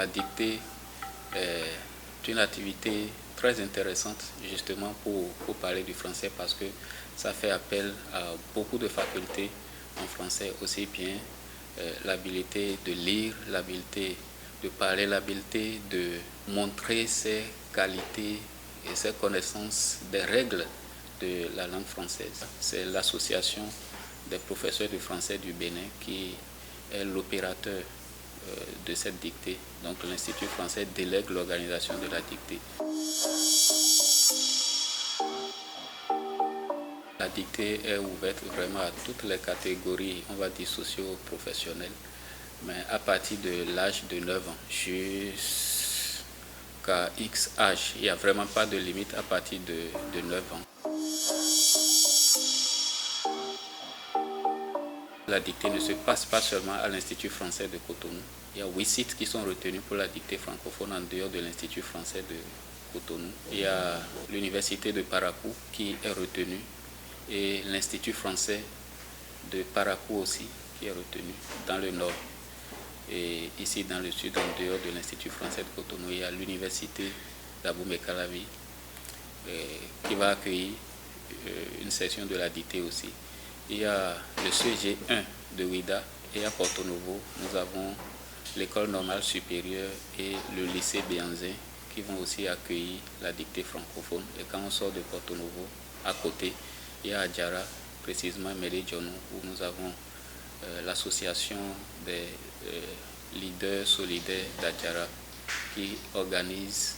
la dictée est une activité très intéressante justement pour parler du français parce que ça fait appel à beaucoup de facultés en français, aussi bien l'habileté de lire, l'habileté de parler, l'habileté de montrer ses qualités et ses connaissances des règles de la langue française. C'est l'association des professeurs de français du Bénin qui est l'opérateur de cette dictée. Donc l'Institut français délègue l'organisation de la dictée. La dictée est ouverte vraiment à toutes les catégories, on va dire socio-professionnelles, mais à partir de l'âge de 9 ans jusqu'à X âge. Il n'y a vraiment pas de limite à partir de 9 ans. La dictée ne se passe pas seulement à l'Institut français de Cotonou. Il y a 8 sites qui sont retenus pour la dictée francophone en dehors de l'Institut français de Cotonou. Il y a l'Université de Parakou qui est retenue et l'Institut français de Parakou aussi qui est retenu dans le nord. Et ici dans le sud, en dehors de l'Institut français de Cotonou, il y a l'Université d'Abomey-Calavi qui va accueillir une session de la dictée aussi. Il y a le CG1 de Ouida et à Porto Novo, nous avons l'école normale supérieure et le lycée Béanzin qui vont aussi accueillir la dictée francophone. Et quand on sort de Porto Novo, à côté, il y a Adjara, précisément Mélé Djonou, où nous avons l'association des leaders solidaires d'Adjara qui organise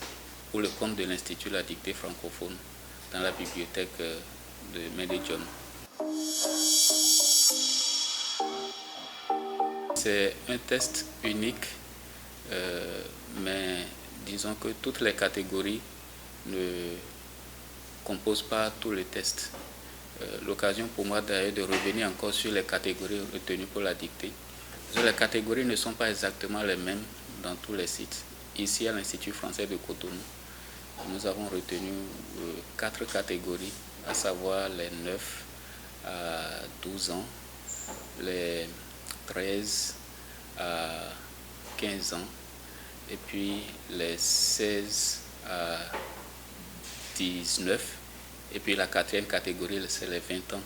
pour le compte de l'Institut la dictée francophone dans la bibliothèque de Mélé Djonou. C'est un test unique, mais disons que toutes les catégories ne composent pas tous les tests. L'occasion pour moi d'ailleurs de revenir encore sur les catégories retenues pour la dictée. Les catégories ne sont pas exactement les mêmes dans tous les sites. Ici à l'Institut français de Cotonou, nous avons retenu 4 catégories, à savoir les 9 à 12 ans, les 13 à 15 ans et puis les 16 à 19 et puis la 4e catégorie c'est les 20 ans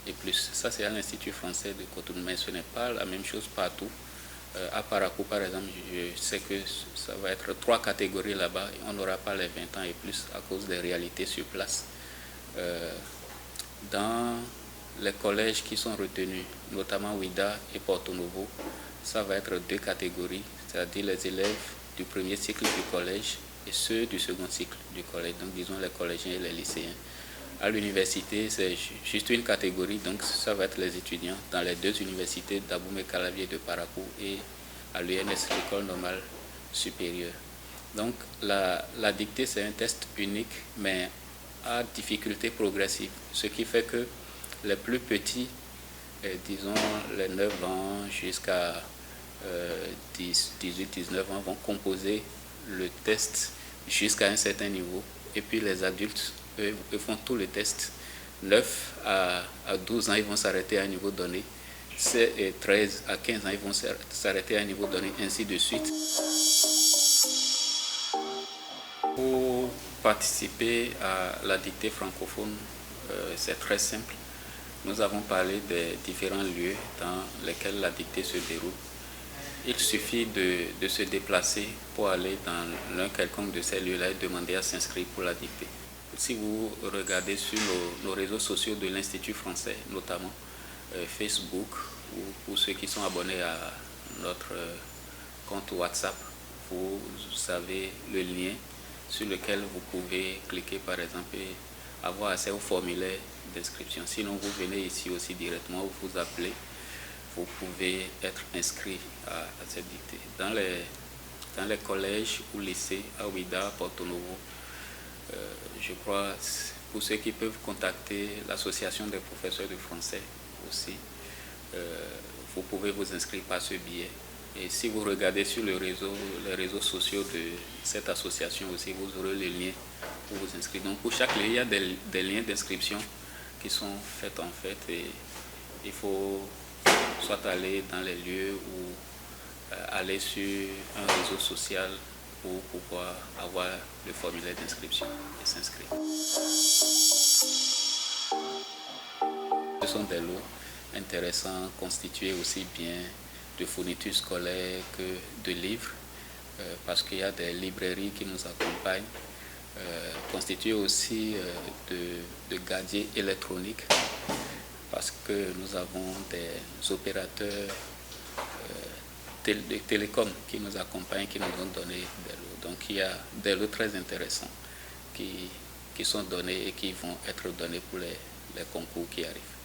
et plus. Ça c'est à l'Institut français de Cotonou, mais ce n'est pas la même chose partout. À Parakou par exemple, je sais que ça va être 3 catégories là-bas et on n'aura pas les 20 ans et plus à cause des réalités sur place. Dans les collèges qui sont retenus, notamment Ouida et Porto Novo, ça va être 2 catégories, c'est-à-dire les élèves du premier cycle du collège et ceux du second cycle du collège, donc disons les collégiens et les lycéens. À l'université, c'est juste une catégorie, donc ça va être les étudiants dans les 2 universités d'Abomey-Calavi et de Parakou et à l'UNS, l'école normale supérieure. Donc la dictée, c'est un test unique, mais à difficulté progressive, ce qui fait que les plus petits, disons les 9 ans jusqu'à 18-19 ans, vont composer le test jusqu'à un certain niveau. Et puis les adultes, eux font tous les tests. 9 à 12 ans, ils vont s'arrêter à un niveau donné. 13 à 15 ans, ils vont s'arrêter à un niveau donné, ainsi de suite. Pour participer à la dictée francophone, c'est très simple. Nous avons parlé des différents lieux dans lesquels la dictée se déroule. Il suffit de se déplacer pour aller dans l'un quelconque de ces lieux-là et demander à s'inscrire pour la dictée. Si vous regardez sur nos réseaux sociaux de l'Institut français, notamment Facebook, ou pour ceux qui sont abonnés à notre compte WhatsApp, vous avez le lien sur lequel vous pouvez cliquer par exemple et avoir accès au formulaire d'inscription. Sinon, vous venez ici aussi directement, vous vous appelez, vous pouvez être inscrit à cette dictée. Dans les collèges ou lycées, à Ouida, Porto Novo, je crois, pour ceux qui peuvent contacter l'association des professeurs de français aussi, vous pouvez vous inscrire par ce biais. Et si vous regardez sur les réseaux sociaux de cette association aussi, vous aurez les liens pour vous inscrire. Donc pour chaque lieu, il y a des liens d'inscription qui sont faits en fait et il faut soit aller dans les lieux ou aller sur un réseau social pour pouvoir avoir le formulaire d'inscription et s'inscrire. Ce sont des lots intéressants, constitués aussi bien de fournitures scolaires que de livres, parce qu'il y a des librairies qui nous accompagnent, constitués aussi de gadgets électroniques, parce que nous avons des opérateurs de télécom qui nous accompagnent, qui nous ont donné des lots. Donc il y a des lots très intéressants qui sont donnés et qui vont être donnés pour les concours qui arrivent.